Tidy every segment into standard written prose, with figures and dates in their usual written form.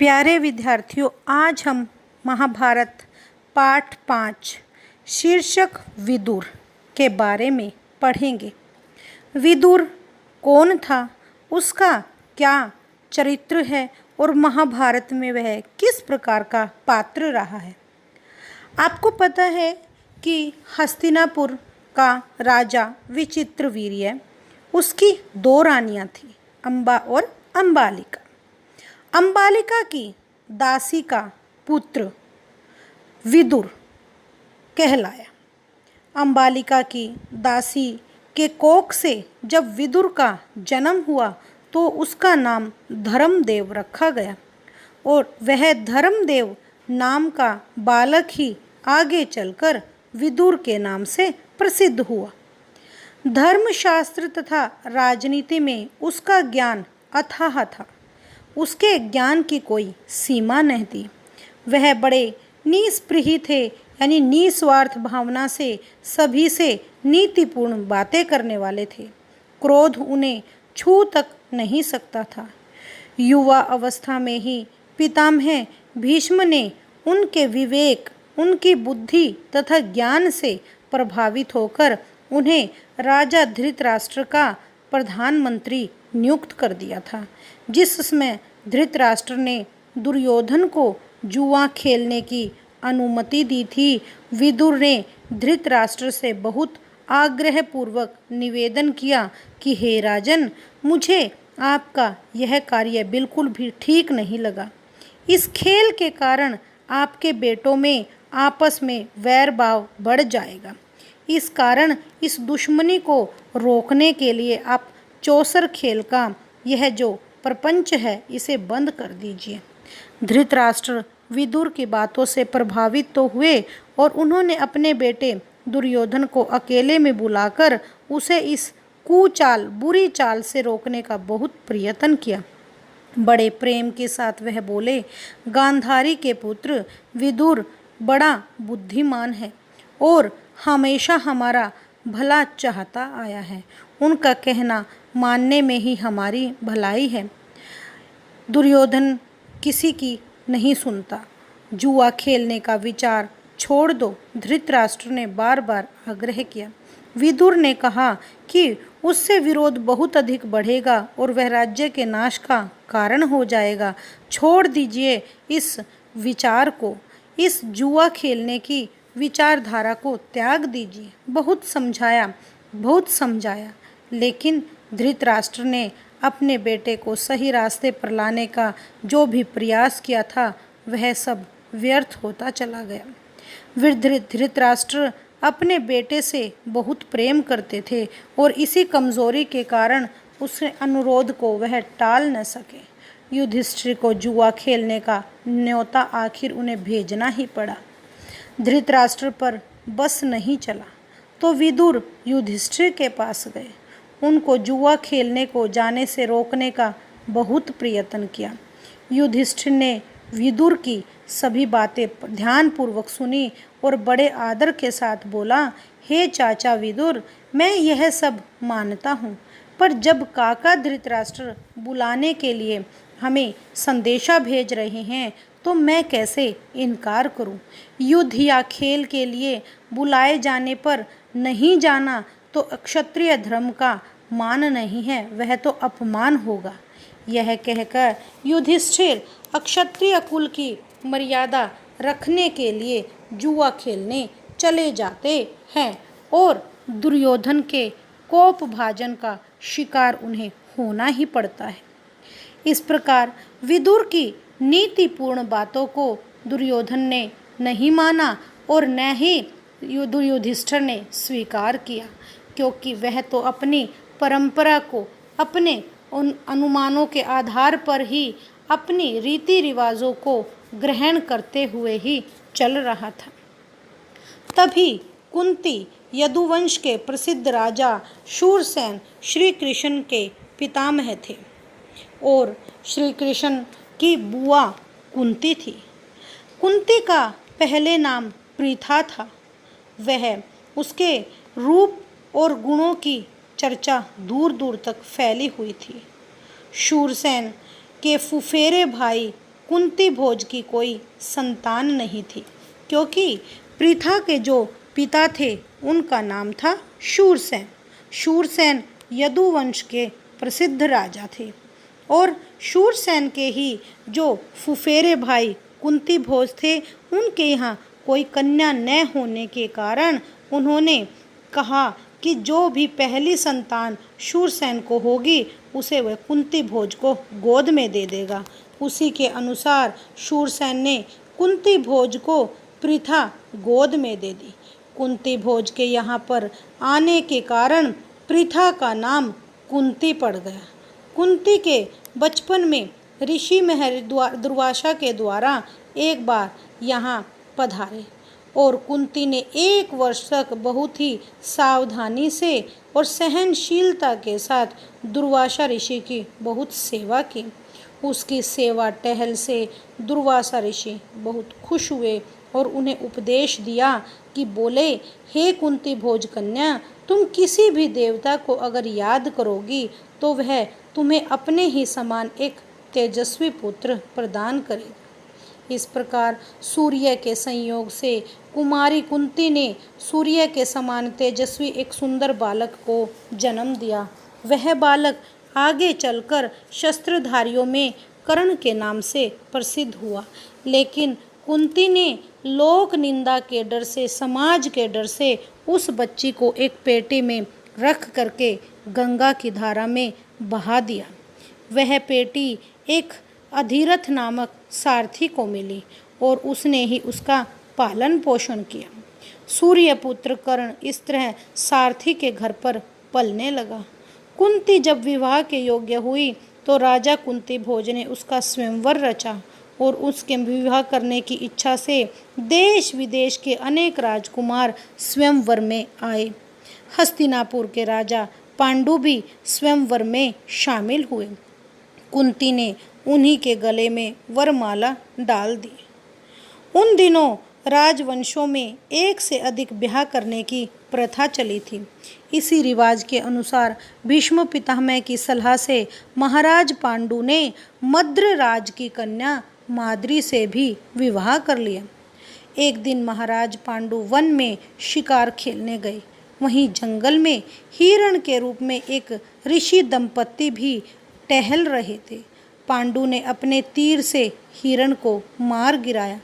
प्यारे विद्यार्थियों, आज हम महाभारत पाठ 5 शीर्षक विदुर के बारे में पढ़ेंगे। विदुर कौन था, उसका क्या चरित्र है और महाभारत में वह किस प्रकार का पात्र रहा है। आपको पता है कि हस्तिनापुर का राजा विचित्रवीर्य, उसकी 2 रानियां थीं, अंबा और अंबालिका। अंबालिका की दासी का पुत्र विदुर कहलाया। अंबालिका की दासी के कोख से जब विदुर का जन्म हुआ तो उसका नाम धर्मदेव रखा गया और वह धर्मदेव नाम का बालक ही आगे चलकर विदुर के नाम से प्रसिद्ध हुआ। धर्मशास्त्र तथा राजनीति में उसका ज्ञान अथाह था। उसके ज्ञान की कोई सीमा नहीं थी। वह बड़े निस्पृही थे, यानी निस्वार्थ भावना से सभी से नीतिपूर्ण बातें करने वाले थे। क्रोध उन्हें छू तक नहीं सकता था। युवा अवस्था में ही पितामह भीष्म ने उनके विवेक, उनकी बुद्धि तथा ज्ञान से प्रभावित होकर उन्हें राजा धृतराष्ट्र का प्रधानमंत्री नियुक्त कर दिया था। जिसमें धृतराष्ट्र ने दुर्योधन को जुआ खेलने की अनुमति दी थी। विदुर ने धृतराष्ट्र से बहुत आग्रहपूर्वक निवेदन किया कि हे राजन, मुझे आपका यह कार्य बिल्कुल भी ठीक नहीं लगा। इस खेल के कारण आपके बेटों में आपस में वैर भाव बढ़ जाएगा। इस कारण इस दुश्मनी को रोकने के लिए आप चौसर खेल का यह जो प्रपंच है, इसे बंद कर दीजिए। धृतराष्ट्र विदुर की बातों से प्रभावित तो हुए और उन्होंने अपने बेटे दुर्योधन को अकेले में बुलाकर उसे इस कुचाल, बुरी चाल से रोकने का बहुत प्रयत्न किया। बड़े प्रेम के साथ वह बोले, गांधारी के पुत्र विदुर बड़ा बुद्धिमान है और हमेशा हमारा भला चाहता आया है। उनका कहना मानने में ही हमारी भलाई है। दुर्योधन किसी की नहीं सुनता। जुआ खेलने का विचार छोड़ दो। धृतराष्ट्र ने बार बार आग्रह किया। विदुर ने कहा कि उससे विरोध बहुत अधिक बढ़ेगा और वह राज्य के नाश का कारण हो जाएगा। छोड़ दीजिए इस विचार को, इस जुआ खेलने की विचारधारा को त्याग दीजिए। बहुत समझाया, लेकिन धृतराष्ट्र ने अपने बेटे को सही रास्ते पर लाने का जो भी प्रयास किया था, वह सब व्यर्थ होता चला गया। धृतराष्ट्र अपने बेटे से बहुत प्रेम करते थे और इसी कमजोरी के कारण उसके अनुरोध को वह टाल न सके। युधिष्ठिर को जुआ खेलने का न्योता आखिर उन्हें भेजना ही पड़ा। धृतराष्ट्र पर बस नहीं चला तो विदुर युधिष्ठिर के पास गए। उनको जुआ खेलने को जाने से रोकने का बहुत प्रयत्न किया। युधिष्ठिर ने विदुर की सभी बातें ध्यानपूर्वक सुनी और बड़े आदर के साथ बोला, हे चाचा विदुर, मैं यह सब मानता हूँ, पर जब काका धृतराष्ट्र बुलाने के लिए हमें संदेशा भेज रहे हैं तो मैं कैसे इनकार करूं। युद्ध या खेल के लिए बुलाए जाने पर नहीं जाना तो क्षत्रिय धर्म का मान नहीं है, वह तो अपमान होगा। यह कहकर युधिष्ठिर अक्षत्रिय कुल की मर्यादा रखने के लिए जुआ खेलने चले जाते हैं और दुर्योधन के कोप भाजन का शिकार उन्हें होना ही पड़ता है। इस प्रकार विदुर की नीतिपूर्ण बातों को दुर्योधन ने नहीं माना और न ही युधिष्ठिर ने स्वीकार किया, क्योंकि वह तो अपनी परंपरा को अपने उन अनुमानों के आधार पर ही अपनी रीति रिवाजों को ग्रहण करते हुए ही चल रहा था। तभी कुंती यदुवंश के प्रसिद्ध राजा शूरसेन श्री कृष्ण के पितामह थे और श्री कृष्ण की बुआ कुंती थी। कुंती का पहले नाम प्रीथा था। वह उसके रूप और गुणों की चर्चा दूर दूर तक फैली हुई थी। शूरसेन के फुफेरे भाई कुंती भोज की कोई संतान नहीं थी, क्योंकि पृथा के जो पिता थे उनका नाम था शूरसेन। शूरसेन यदुवंश के प्रसिद्ध राजा थे और शूरसेन के ही जो फुफेरे भाई कुंती भोज थे उनके यहाँ कोई कन्या न होने के कारण उन्होंने कहा कि जो भी पहली संतान शूरसेन को होगी उसे वह कुंती भोज को गोद में दे देगा। उसी के अनुसार शूरसेन ने कुंती भोज को पृथा गोद में दे दी। कुंती भोज के यहाँ पर आने के कारण पृथा का नाम कुंती पड़ गया। कुंती के बचपन में ऋषि महर्षि दुर्वासा के द्वारा एक बार यहाँ पधारे और कुंती ने 1 वर्ष तक बहुत ही सावधानी से और सहनशीलता के साथ दुर्वासा ऋषि की बहुत सेवा की। उसकी सेवा टहल से दुर्वासा ऋषि बहुत खुश हुए और उन्हें उपदेश दिया कि बोले, हे कुंती भोज कन्या, तुम किसी भी देवता को अगर याद करोगी तो वह तुम्हें अपने ही समान एक तेजस्वी पुत्र प्रदान करेगा। इस प्रकार सूर्य के संयोग से कुमारी कुंती ने सूर्य के समान तेजस्वी एक सुंदर बालक को जन्म दिया। वह बालक आगे चलकर शस्त्रधारियों में कर्ण के नाम से प्रसिद्ध हुआ, लेकिन कुंती ने लोक निंदा के डर से, समाज के डर से उस बच्ची को एक पेटी में रख करके गंगा की धारा में बहा दिया। वह पेटी एक अधिरथ नामक सारथी को मिली और उसने ही उसका पालन पोषण किया। सूर्यपुत्र कर्ण इस तरह सारथी के घर पर पलने लगा। कुंती जब विवाह के योग्य हुई तो राजा कुंती भोज ने उसका स्वयंवर रचा और उसके विवाह करने की इच्छा से देश विदेश के अनेक राजकुमार स्वयंवर में आए। हस्तिनापुर के राजा पांडु भी स्वयंवर में शामिल हुए। कुंती ने उन्हीं के गले में वरमाला डाल दी। उन दिनों राजवंशों में एक से अधिक ब्याह करने की प्रथा चली थी। इसी रिवाज के अनुसार भीष्म पितामह की सलाह से महाराज पांडु ने मद्र राज की कन्या माद्री से भी विवाह कर लिया। एक दिन महाराज पांडु वन में शिकार खेलने गए। वहीं जंगल में हिरण के रूप में एक ऋषि दंपत्ति भी टहल रहे थे। पांडु ने अपने तीर से हिरण को मार गिराया।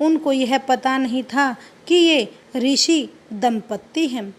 उनको यह पता नहीं था कि ये ऋषि दंपत्ति हैं।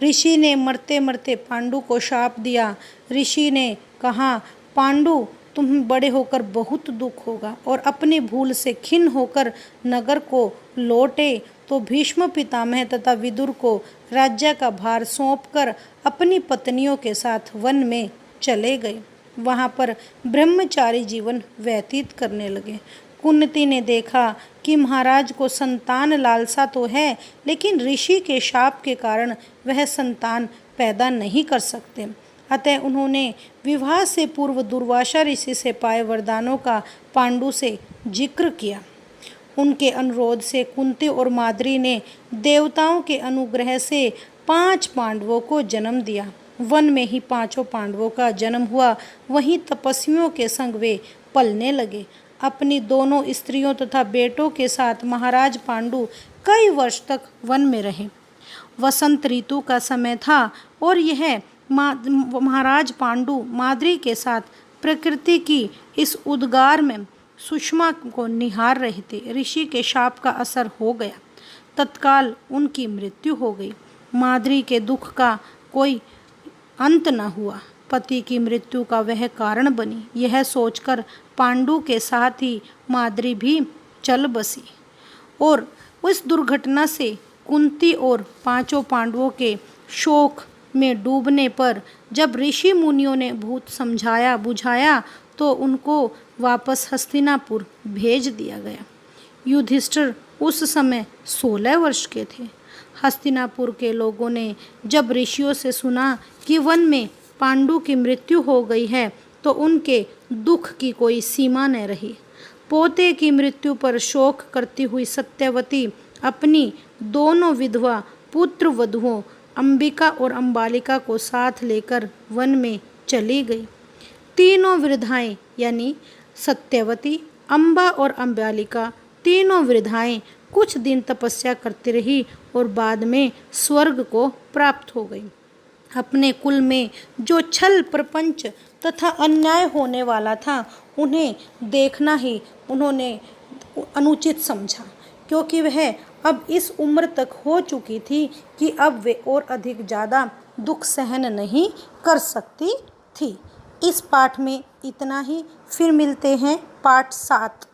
ऋषि ने मरते मरते पांडु को शाप दिया। ऋषि ने कहा, पांडु तुम्हें बड़े होकर बहुत दुख होगा और अपनी भूल से खिन्न होकर नगर को लौटे तो भीष्म पितामह तथा विदुर को राज्य का भार सौंपकर अपनी पत्नियों के साथ वन में चले गए। वहाँ पर ब्रह्मचारी जीवन व्यतीत करने लगे। कुंती ने देखा कि महाराज को संतान लालसा तो है, लेकिन ऋषि के शाप के कारण वह संतान पैदा नहीं कर सकते। अतः उन्होंने विवाह से पूर्व दुर्वासा ऋषि से पाए वरदानों का पांडु से जिक्र किया। उनके अनुरोध से कुंती और माद्री ने देवताओं के अनुग्रह से 5 पांडवों को जन्म दिया। वन में ही 5 पांडवों का जन्म हुआ। वहीं तपस्वियों के संग वे पलने लगे। अपनी दोनों स्त्रियों तथा बेटों के साथ महाराज पांडु कई वर्ष तक वन में रहे। वसंत ऋतु का समय था और यह महाराज पांडु माद्री के साथ प्रकृति की इस उद्गार में सुषमा को निहार रहे थे। ऋषि के शाप का असर हो गया। तत्काल उनकी मृत्यु हो गई। माद्री के दुख का कोई अंत न हुआ। पति की मृत्यु का वह कारण बनी। यह सोचकर पांडु के साथ ही माद्री भी चल बसी और उस दुर्घटना से कुंती और 5 पांडवों के शोक में डूबने पर जब ऋषि मुनियों ने भूत समझाया बुझाया तो उनको वापस हस्तिनापुर भेज दिया गया। युधिष्ठिर उस समय 16 वर्ष के थे। हस्तिनापुर के लोगों ने जब ऋषियों से सुना कि वन में पांडु की मृत्यु हो गई है तो उनके दुख की कोई सीमा न रही। पोते की मृत्यु पर शोक करती हुई सत्यवती अपनी दोनों विधवा पुत्र वधुओं अंबिका और अंबालिका को साथ लेकर वन में चली गई। तीनों वृद्धाएं यानी सत्यवती, अम्बा और अम्बालिका तीनों वृद्धाएं कुछ दिन तपस्या करती रही और बाद में स्वर्ग को प्राप्त हो गई। अपने कुल में जो छल प्रपंच तथा अन्याय होने वाला था उन्हें देखना ही उन्होंने अनुचित समझा, क्योंकि वह अब इस उम्र तक हो चुकी थी कि अब वे और अधिक ज़्यादा दुख सहन नहीं कर सकती थी। इस पाठ में इतना ही, फिर मिलते हैं पाठ 7।